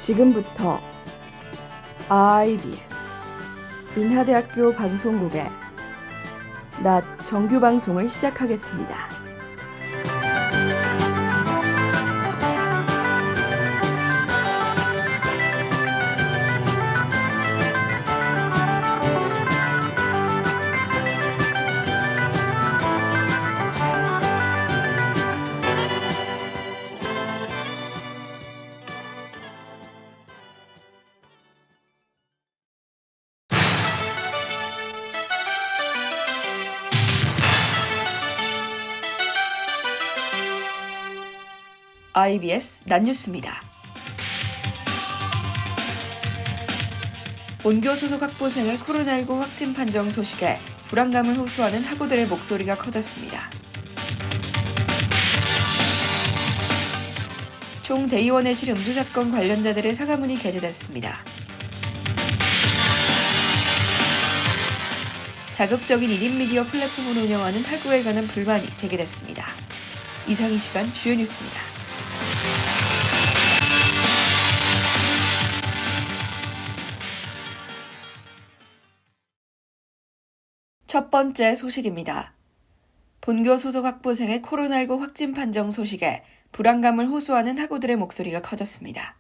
지금부터 IBS 인하대학교 방송국의 낮 정규 방송을 시작하겠습니다. IBS 낮뉴스입니다. 본교 소속 학부생의 코로나19 확진 판정 소식에 불안감을 호소하는 학우들의 목소리가 커졌습니다. 총 대의원회실 음주 사건 관련자들의 사과문이 게재됐습니다. 자극적인 1인 미디어 플랫폼을 운영하는 학우에 관한 불만이 제기됐습니다. 이상 이 시간 주요 뉴스입니다. 첫 번째 소식입니다. 본교 소속 학부생의 코로나19 확진 판정 소식에 불안감을 호소하는 학우들의 목소리가 커졌습니다.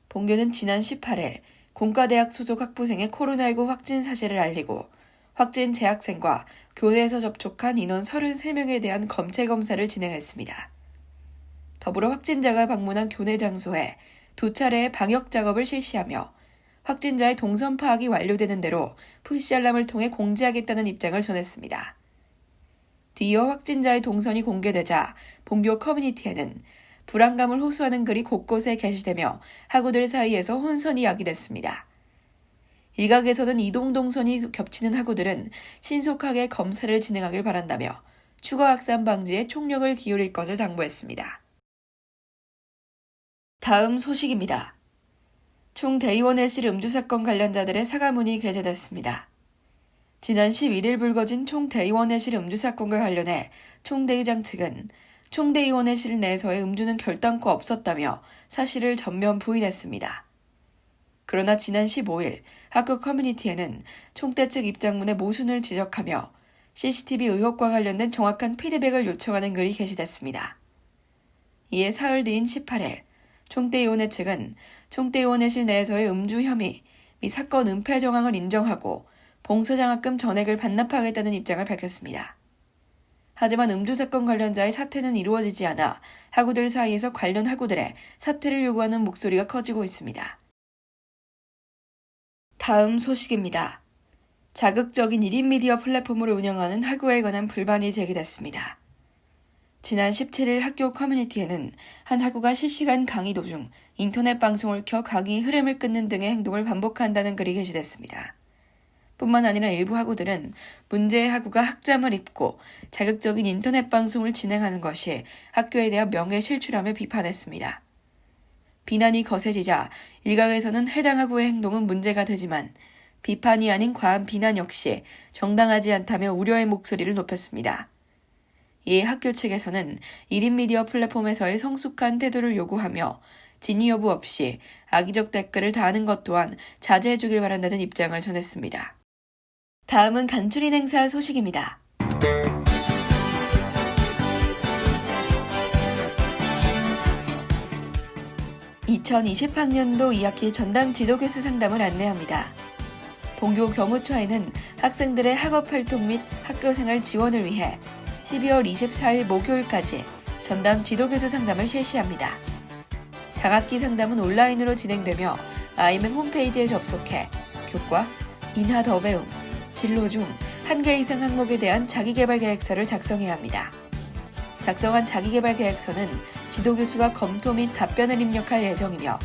본교는 지난 18일 공과대학 소속 학부생의 코로나19 확진 사실을 알리고 확진 재학생과 교내에서 접촉한 인원 33명에 대한 검체 검사를 진행했습니다. 더불어 확진자가 방문한 교내 장소에 2차례의 방역 작업을 실시하며 확진자의 동선 파악이 완료되는 대로 푸시 알람을 통해 공지하겠다는 입장을 전했습니다. 뒤이어 확진자의 동선이 공개되자 본교 커뮤니티에는 불안감을 호소하는 글이 곳곳에 게시되며 학우들 사이에서 혼선이 야기됐습니다. 일각에서는 이동 동선이 겹치는 학우들은 신속하게 검사를 진행하길 바란다며 추가 확산 방지에 총력을 기울일 것을 당부했습니다. 다음 소식입니다. 총 대의원회실 음주 사건 관련자들의 사과문이 게재됐습니다. 지난 11일 불거진 총 대의원회실 음주 사건과 관련해 총대의장 측은 총대의원회실 내에서의 음주는 결단코 없었다며 사실을 전면 부인했습니다. 그러나 지난 15일 학교 커뮤니티에는 총대 측 입장문의 모순을 지적하며 CCTV 의혹과 관련된 정확한 피드백을 요청하는 글이 게시됐습니다. 이에 사흘 뒤인 18일 총대의원회 측은 총대의원회실 내에서의 음주 혐의 및 사건 은폐 정황을 인정하고 봉사장학금 전액을 반납하겠다는 입장을 밝혔습니다. 하지만 음주 사건 관련자의 사퇴는 이루어지지 않아 학우들 사이에서 관련 학우들의 사퇴를 요구하는 목소리가 커지고 있습니다. 다음 소식입니다. 자극적인 1인 미디어 플랫폼을 운영하는 학우에 관한 불만이 제기됐습니다. 지난 17일 학교 커뮤니티에는 한 학우가 실시간 강의 도중 인터넷 방송을 켜 강의 흐름을 끊는 등의 행동을 반복한다는 글이 게시됐습니다. 뿐만 아니라 일부 학우들은 문제의 학우가 학점을 입고 자극적인 인터넷 방송을 진행하는 것이 학교에 대한 명예실추라며 비판했습니다. 비난이 거세지자 일각에서는 해당 학우의 행동은 문제가 되지만 비판이 아닌 과한 비난 역시 정당하지 않다며 우려의 목소리를 높였습니다. 이에 학교 측에서는 1인 미디어 플랫폼에서의 성숙한 태도를 요구하며 진위 여부 없이 악의적 댓글을 다하는 것 또한 자제해 주길 바란다는 입장을 전했습니다. 다음은 간추린 행사 소식입니다. (2020학년도 2학기 전담 지도교수 상담을 안내합니다. 본교 교무처에는 학생들의 학업활동 및 학교생활 지원을 위해 12월 24일 목요일까지 전담 지도교수 상담을 실시합니다. 각 학기 상담은 온라인으로 진행되며 IMM 홈페이지에 접속해 교과, 인하 더 배움, 진로 중 1개 이상 항목에 대한 자기개발 계획서를 작성해야 합니다. 작성한 자기개발 계획서는 지도교수가 검토 및 답변을 입력할 예정이며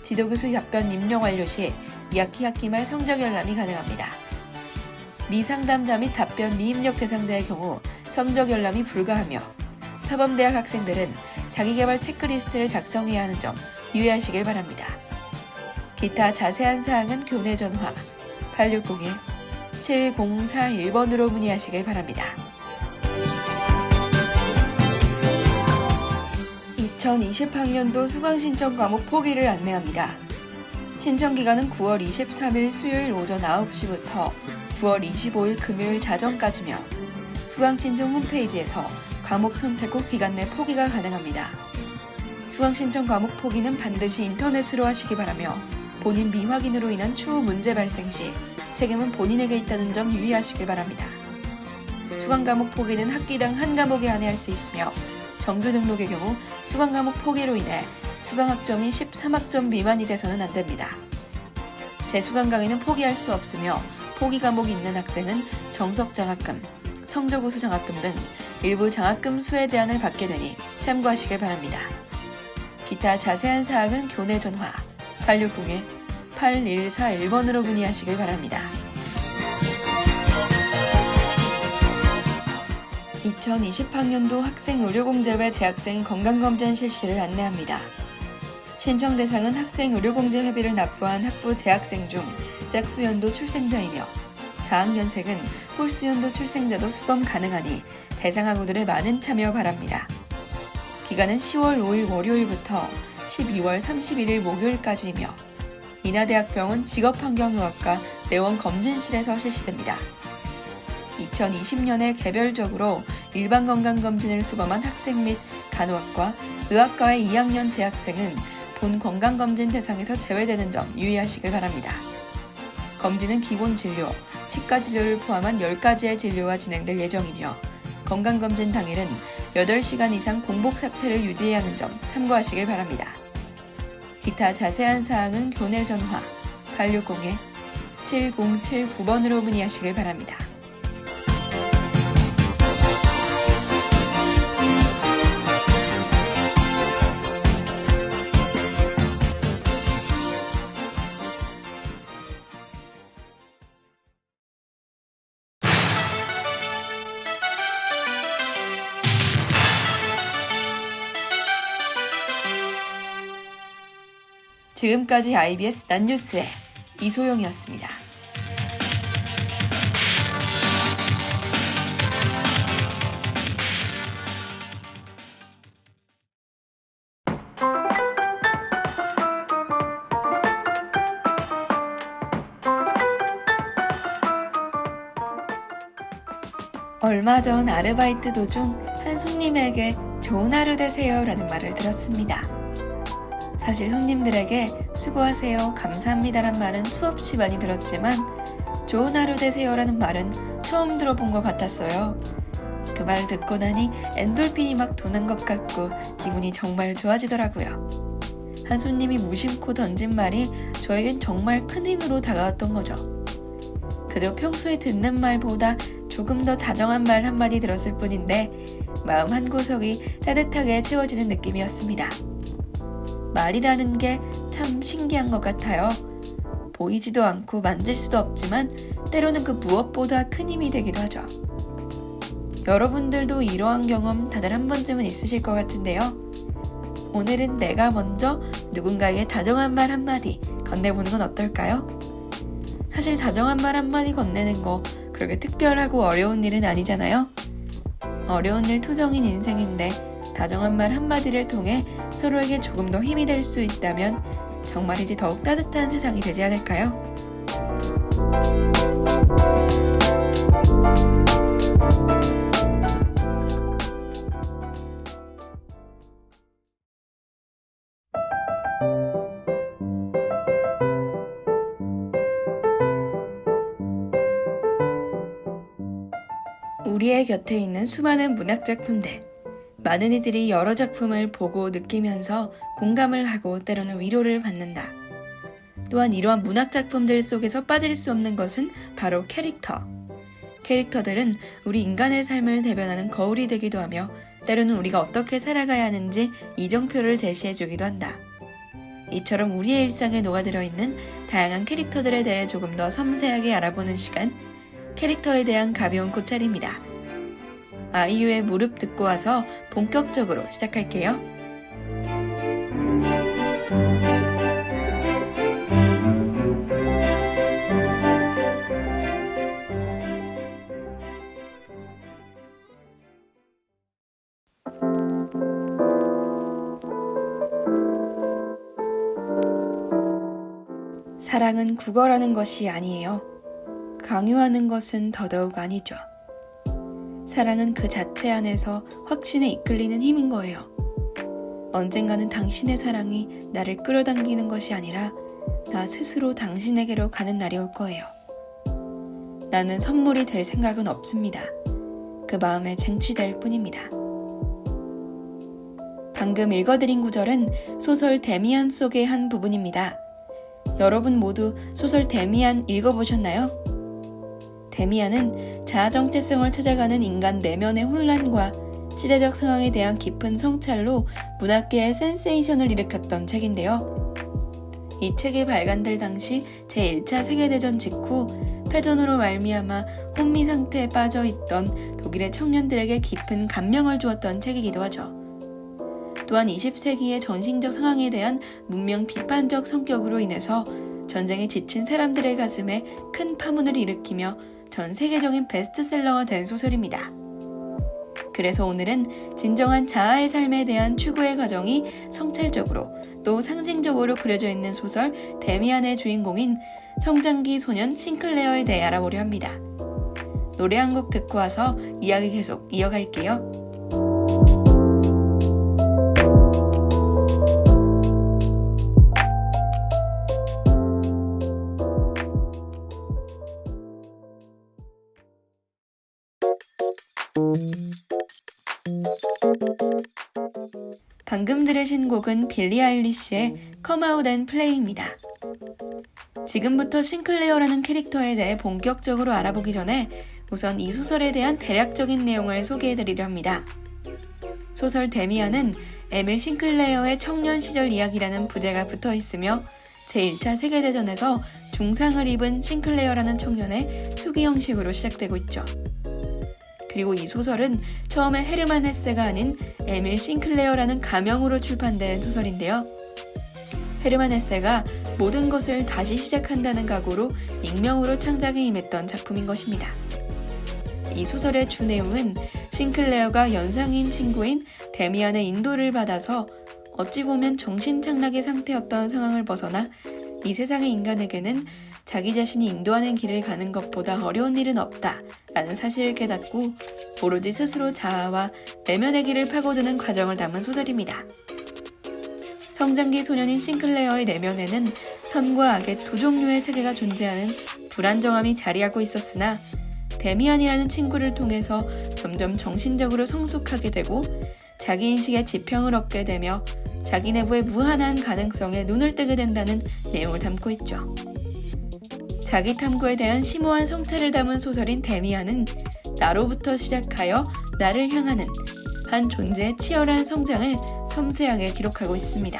지도교수 답변 입력 완료 시 2학기 학기 말 성적 열람이 가능합니다. 미상담자 및 답변 미입력 대상자의 경우 성적 열람이 불가하며 사범대학 학생들은 자기개발 체크리스트를 작성해야 하는 점 유의하시길 바랍니다. 기타 자세한 사항은 교내 전화 8601-7041번으로 문의하시길 바랍니다. 2020학년도 수강 신청 과목 포기를 안내합니다. 신청 기간은 9월 23일 수요일 오전 9시부터 9월 25일 금요일 자정까지며 수강 신청 홈페이지에서 과목 선택 후 기간 내 포기가 가능합니다. 수강 신청 과목 포기는 반드시 인터넷으로 하시기 바라며 본인 미확인으로 인한 추후 문제 발생 시 책임은 본인에게 있다는 점 유의하시길 바랍니다. 수강 과목 포기는 학기당 한 과목에 한해 할 수 있으며 정규 등록의 경우 수강 과목 포기로 인해 수강 학점이 13학점 미만이 돼서는 안 됩니다. 재수강 강의는 포기할 수 없으며 포기 과목이 있는 학생은 정석 장학금, 성적 우수 장학금 등 일부 장학금 수혜 제한을 받게 되니 참고하시길 바랍니다. 기타 자세한 사항은 교내 전화 8601-8141번으로 문의하시길 바랍니다. 2020학년도 학생의료공제회 재학생 건강검진 실시를 안내합니다. 신청 대상은 학생의료공제 회비를 납부한 학부 재학생 중 짝수연도 출생자이며 4학년생은 홀수연도 출생자도 수검 가능하니 대상 학우들의 많은 참여 바랍니다. 기간은 10월 5일 월요일부터 12월 31일 목요일까지이며 인하대학병원 직업환경의학과 내원검진실에서 실시됩니다. 2020년에 개별적으로 일반 건강검진을 수검한 학생 및 간호학과, 의학과의 2학년 재학생은 본 건강검진 대상에서 제외되는 점 유의하시길 바랍니다. 검진은 기본 진료, 치과 진료를 포함한 10가지의 진료가 진행될 예정이며 건강검진 당일은 8시간 이상 공복 상태를 유지해야 하는 점 참고하시길 바랍니다. 기타 자세한 사항은 교내 전화 860-7079번으로 문의하시길 바랍니다. 지금까지 IBS 낮뉴스의 이소영이었습니다. 얼마 전 아르바이트 도중 한 손님에게 좋은 하루 되세요 라는 말을 들었습니다. 사실 손님들에게 수고하세요, 감사합니다란 말은 수없이 많이 들었지만 좋은 하루 되세요 라는 말은 처음 들어본 것 같았어요. 그 말을 듣고 나니 엔돌핀이 막 도는 것 같고 기분이 정말 좋아지더라고요. 한 손님이 무심코 던진 말이 저에겐 정말 큰 힘으로 다가왔던 거죠. 그저 평소에 듣는 말보다 조금 더 다정한 말 한마디 들었을 뿐인데 마음 한구석이 따뜻하게 채워지는 느낌이었습니다. 말이라는 게 참 신기한 것 같아요. 보이지도 않고 만질 수도 없지만 때로는 그 무엇보다 큰 힘이 되기도 하죠. 여러분들도 이러한 경험 다들 한 번쯤은 있으실 것 같은데요. 오늘은 내가 먼저 누군가에게 다정한 말 한마디 건네보는 건 어떨까요? 사실 다정한 말 한마디 건네는 거 그렇게 특별하고 어려운 일은 아니잖아요. 어려운 일 투성인 인생인데 다정한 말 한마디를 통해 서로에게 조금 더 힘이 될 수 있다면 정말이지 더욱 따뜻한 세상이 되지 않을까요? 우리의 곁에 있는 수많은 문학작품들. 많은 이들이 여러 작품을 보고 느끼면서 공감을 하고 때로는 위로를 받는다. 또한 이러한 문학작품들 속에서 빠질 수 없는 것은 바로 캐릭터. 캐릭터들은 우리 인간의 삶을 대변하는 거울이 되기도 하며 때로는 우리가 어떻게 살아가야 하는지 이정표를 제시해주기도 한다. 이처럼 우리의 일상에 녹아들어 있는 다양한 캐릭터들에 대해 조금 더 섬세하게 알아보는 시간, 캐릭터에 대한 가벼운 고찰입니다. 아이유의 무릎 듣고 와서 본격적으로 시작할게요. 사랑은 구걸하는 것이 아니에요. 강요하는 것은 더더욱 아니죠. 사랑은 그 자체 안에서 확신에 이끌리는 힘인 거예요. 언젠가는 당신의 사랑이 나를 끌어당기는 것이 아니라 나 스스로 당신에게로 가는 날이 올 거예요. 나는 선물이 될 생각은 없습니다. 그 마음에 쟁취될 뿐입니다. 방금 읽어드린 구절은 소설 데미안 속의 한 부분입니다. 여러분 모두 소설 데미안 읽어보셨나요? 데미안은 자아 정체성을 찾아가는 인간 내면의 혼란과 시대적 상황에 대한 깊은 성찰로 문학계의 센세이션을 일으켰던 책인데요. 이 책이 발간될 당시 제1차 세계대전 직후 패전으로 말미암아 혼미 상태에 빠져있던 독일의 청년들에게 깊은 감명을 주었던 책이기도 하죠. 또한 20세기의 전신적 상황에 대한 문명 비판적 성격으로 인해서 전쟁에 지친 사람들의 가슴에 큰 파문을 일으키며 전 세계적인 베스트셀러가 된 소설입니다. 그래서 오늘은 진정한 자아의 삶에 대한 추구의 과정이 성찰적으로 또 상징적으로 그려져 있는 소설 데미안의 주인공인 성장기 소년 싱클레어에 대해 알아보려 합니다. 노래 한 곡 듣고 와서 이야기 계속 이어갈게요. 방금 들으신 곡은 빌리 아일리시의 Come Out and Play입니다. 지금부터 싱클레어라는 캐릭터에 대해 본격적으로 알아보기 전에 우선 이 소설에 대한 대략적인 내용을 소개해드리려 합니다. 소설 데미안은 에밀 싱클레어의 청년 시절 이야기라는 부제가 붙어 있으며 제1차 세계대전에서 중상을 입은 싱클레어라는 청년의 수기 형식으로 시작되고 있죠. 그리고 이 소설은 처음에 헤르만 헤세가 아닌 에밀 싱클레어라는 가명으로 출판된 소설인데요. 헤르만 헤세가 모든 것을 다시 시작한다는 각오로 익명으로 창작에 임했던 작품인 것입니다. 이 소설의 주 내용은 싱클레어가 연상인 친구인 데미안의 인도를 받아서 어찌 보면 정신착락의 상태였던 상황을 벗어나 이 세상의 인간에게는 자기 자신이 인도하는 길을 가는 것보다 어려운 일은 없다 라는 사실을 깨닫고 오로지 스스로 자아와 내면의 길을 파고드는 과정을 담은 소설입니다. 성장기 소년인 싱클레어의 내면에는 선과 악의 두 종류의 세계가 존재하는 불안정함이 자리하고 있었으나 데미안이라는 친구를 통해서 점점 정신적으로 성숙하게 되고 자기인식의 지평을 얻게 되며 자기 내부의 무한한 가능성에 눈을 뜨게 된다는 내용을 담고 있죠. 자기 탐구에 대한 심오한 성찰을 담은 소설인 데미안은 나로부터 시작하여 나를 향하는 한 존재의 치열한 성장을 섬세하게 기록하고 있습니다.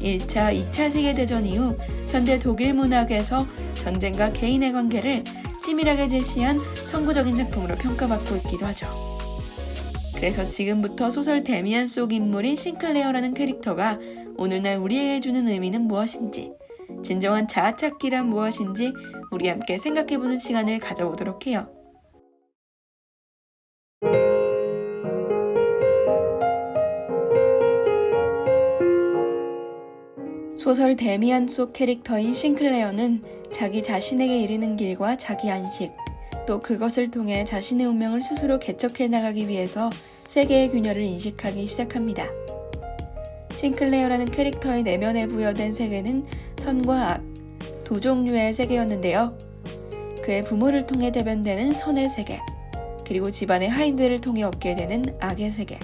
1차, 2차 세계대전 이후 현대 독일 문학에서 전쟁과 개인의 관계를 치밀하게 제시한 선구적인 작품으로 평가받고 있기도 하죠. 그래서 지금부터 소설 데미안 속 인물인 싱클레어라는 캐릭터가 오늘날 우리에게 주는 의미는 무엇인지, 진정한 자아찾기란 무엇인지 우리 함께 생각해보는 시간을 가져보도록 해요. 소설 데미안 속 캐릭터인 싱클레어는 자기 자신에게 이르는 길과 자기 안식, 또 그것을 통해 자신의 운명을 스스로 개척해 나가기 위해서 세계의 균열을 인식하기 시작합니다. 싱클레어라는 캐릭터의 내면에 부여된 세계는 선과 악, 두 종류의 세계였는데요. 그의 부모를 통해 대변되는 선의 세계, 그리고 집안의 하인들을 통해 얻게 되는 악의 세계.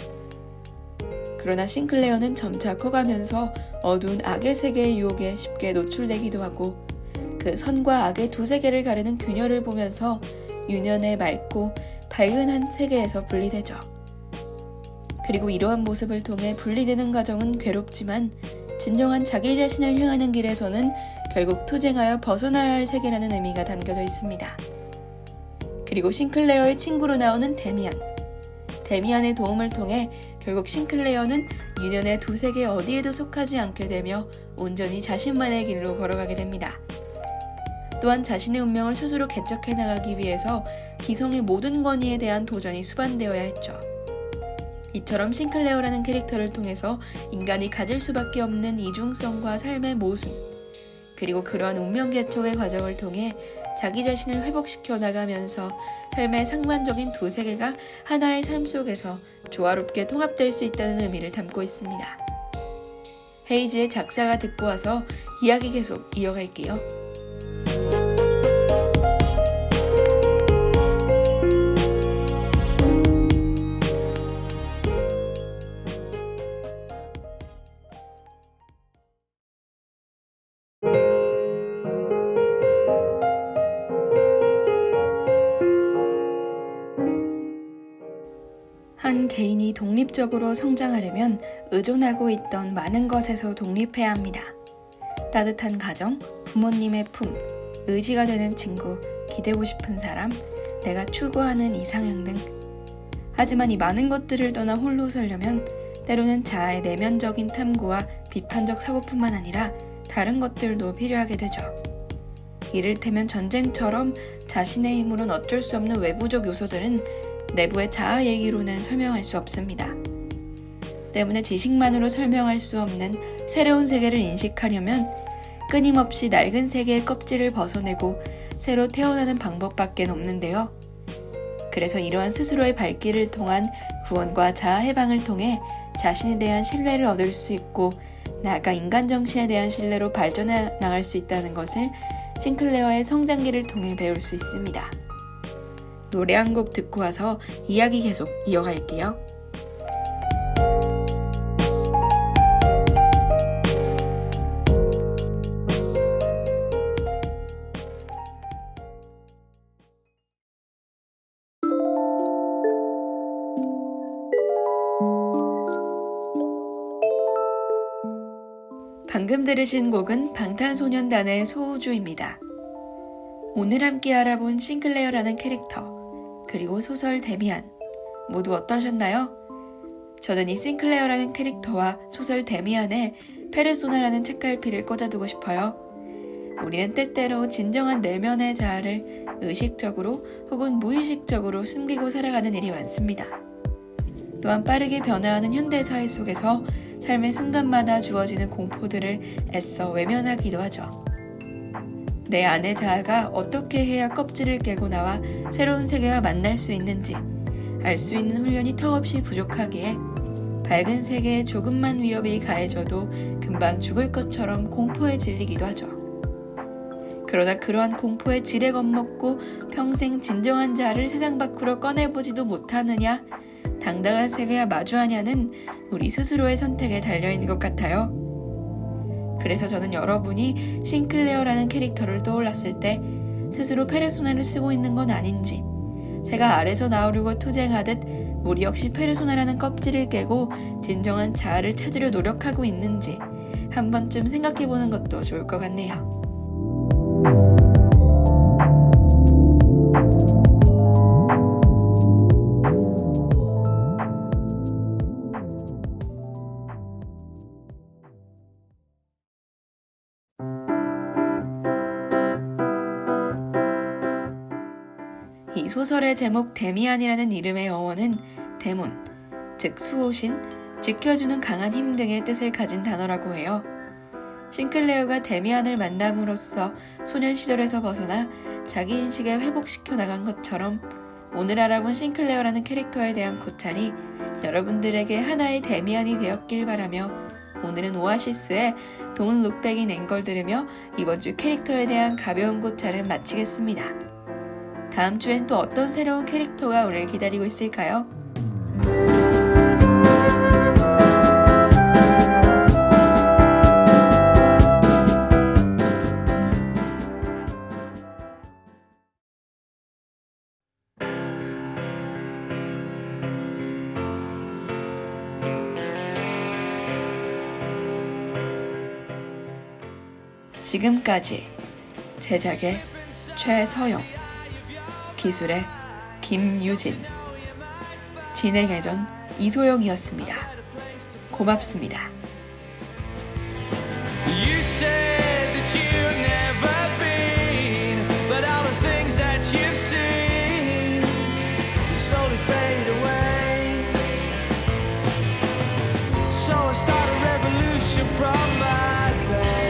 그러나 싱클레어는 점차 커가면서 어두운 악의 세계의 유혹에 쉽게 노출되기도 하고 그 선과 악의 두 세계를 가르는 균열을 보면서 유년의 맑고 밝은 한 세계에서 분리되죠. 그리고 이러한 모습을 통해 분리되는 과정은 괴롭지만 진정한 자기 자신을 향하는 길에서는 결국 투쟁하여 벗어나야 할 세계라는 의미가 담겨져 있습니다. 그리고 싱클레어의 친구로 나오는 데미안의 도움을 통해 결국 싱클레어는 유년의 두 세계 어디에도 속하지 않게 되며 온전히 자신만의 길로 걸어가게 됩니다. 또한 자신의 운명을 스스로 개척해 나가기 위해서 기성의 모든 권위에 대한 도전이 수반되어야 했죠. 이처럼 싱클레어라는 캐릭터를 통해서 인간이 가질 수밖에 없는 이중성과 삶의 모순, 그리고 그러한 운명 개척의 과정을 통해 자기 자신을 회복시켜 나가면서 삶의 상반적인 두 세계가 하나의 삶 속에서 조화롭게 통합될 수 있다는 의미를 담고 있습니다. 헤이즈의 작사가 듣고 와서 이야기 계속 이어갈게요. 한 개인이 독립적으로 성장하려면 의존하고 있던 많은 것에서 독립해야 합니다. 따뜻한 가정, 부모님의 품, 의지가 되는 친구, 기대고 싶은 사람, 내가 추구하는 이상형 등. 하지만 이 많은 것들을 떠나 홀로 서려면 때로는 자아의 내면적인 탐구와 비판적 사고뿐만 아니라 다른 것들도 필요하게 되죠. 이를테면 전쟁처럼 자신의 힘으로는 어쩔 수 없는 외부적 요소들은 내부의 자아 얘기로는 설명할 수 없습니다. 때문에 지식만으로 설명할 수 없는 새로운 세계를 인식하려면 끊임없이 낡은 세계의 껍질을 벗어내고 새로 태어나는 방법밖에 없는데요. 그래서 이러한 스스로의 발길을 통한 구원과 자아 해방을 통해 자신에 대한 신뢰를 얻을 수 있고 나아가 인간 정신에 대한 신뢰로 발전해 나갈 수 있다는 것을 싱클레어의 성장기를 통해 배울 수 있습니다. 노래 한 곡 듣고 와서 이야기 계속 이어갈게요. 방금 들으신 곡은 방탄소년단의 소우주입니다. 오늘 함께 알아본 싱클레어라는 캐릭터 그리고 소설 데미안 모두 어떠셨나요? 저는 이 싱클레어라는 캐릭터와 소설 데미안에 페르소나라는 책갈피를 꽂아두고 싶어요. 우리는 때때로 진정한 내면의 자아를 의식적으로 혹은 무의식적으로 숨기고 살아가는 일이 많습니다. 또한 빠르게 변화하는 현대사회 속에서 삶의 순간마다 주어지는 공포들을 애써 외면하기도 하죠. 내 안의 자아가 어떻게 해야 껍질을 깨고 나와 새로운 세계와 만날 수 있는지 알 수 있는 훈련이 턱없이 부족하기에 밝은 세계에 조금만 위협이 가해져도 금방 죽을 것처럼 공포에 질리기도 하죠. 그러나 그러한 공포에 지레 겁먹고 평생 진정한 자아를 세상 밖으로 꺼내보지도 못하느냐, 당당한 세계와 마주하냐는 우리 스스로의 선택에 달려있는 것 같아요. 그래서 저는 여러분이 싱클레어라는 캐릭터를 떠올랐을 때 스스로 페르소나를 쓰고 있는 건 아닌지, 새가 알에서 나오려고 투쟁하듯 우리 역시 페르소나라는 껍질을 깨고 진정한 자아를 찾으려 노력하고 있는지 한 번쯤 생각해보는 것도 좋을 것 같네요. 이 소설의 제목 데미안이라는 이름의 어원은 데몬, 즉 수호신, 지켜주는 강한 힘 등의 뜻을 가진 단어라고 해요. 싱클레어가 데미안을 만남으로써 소년 시절에서 벗어나 자기 인식에 회복시켜 나간 것처럼 오늘 알아본 싱클레어라는 캐릭터에 대한 고찰이 여러분들에게 하나의 데미안이 되었길 바라며 오늘은 오아시스의 Don't Look Back in Anger 들으며 이번 주 캐릭터에 대한 가벼운 고찰을 마치겠습니다. 다음 주엔 또 어떤 새로운 캐릭터가 우리를 기다리고 있을까요? 지금까지 제작의 최서영, 기술의 김유진, 진행의 전 이소영이었습니다. 고맙습니다. You said that you've never been, but all the things that you've seen will slowly fade away. So I start a revolution from my bed.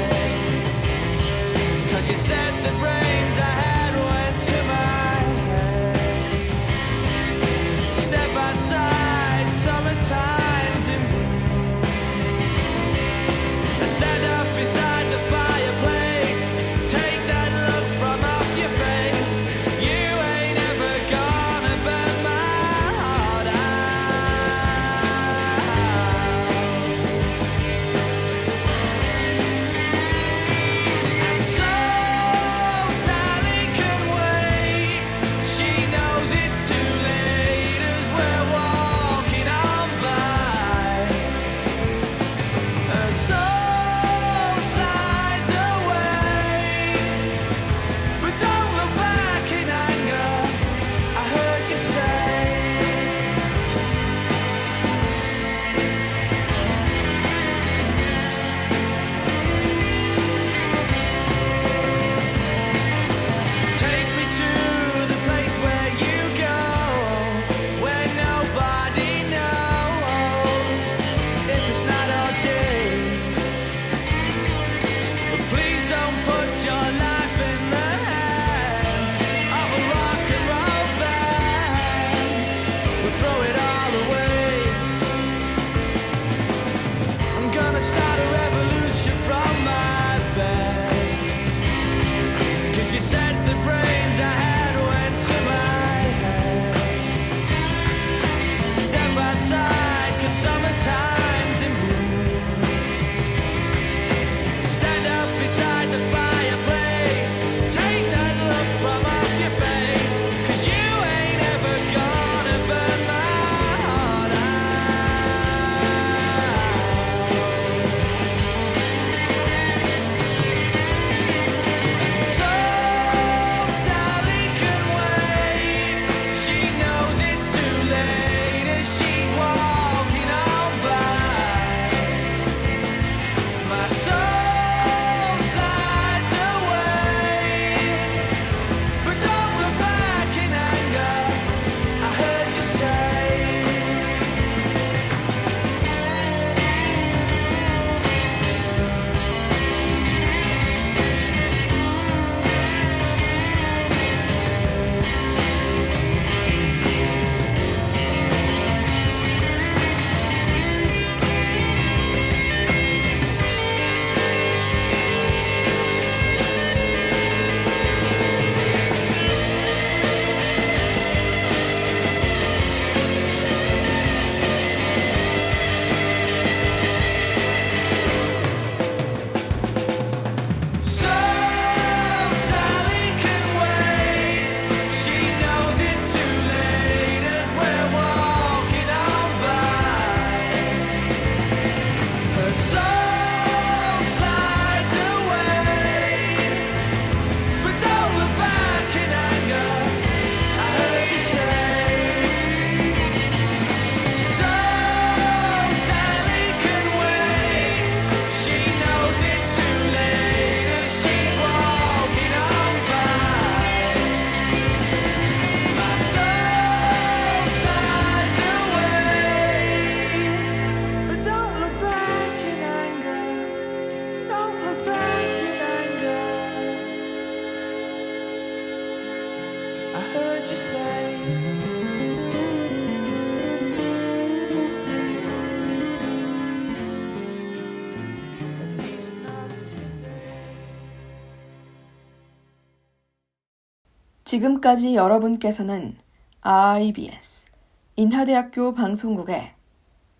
지금까지 여러분께서는 IBS 인하대학교 방송국의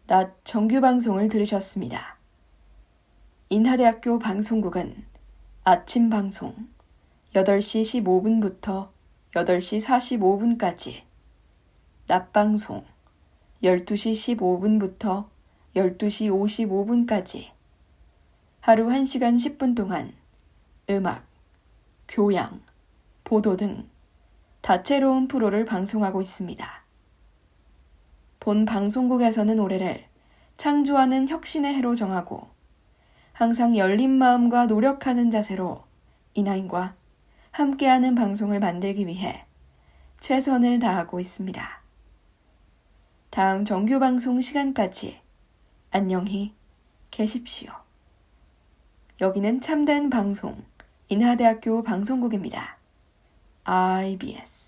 낮 정규 방송을 들으셨습니다. 인하대학교 방송국은 아침 방송 8시 15분부터 8시 45분까지, 낮 방송 12시 15분부터 12시 55분까지 하루 1시간 10분 동안 음악, 교양, 보도 등 다채로운 프로를 방송하고 있습니다. 본 방송국에서는 올해를 창조하는 혁신의 해로 정하고 항상 열린 마음과 노력하는 자세로 인하인과 함께하는 방송을 만들기 위해 최선을 다하고 있습니다. 다음 정규 방송 시간까지 안녕히 계십시오. 여기는 참된 방송 인하대학교 방송국입니다. IBS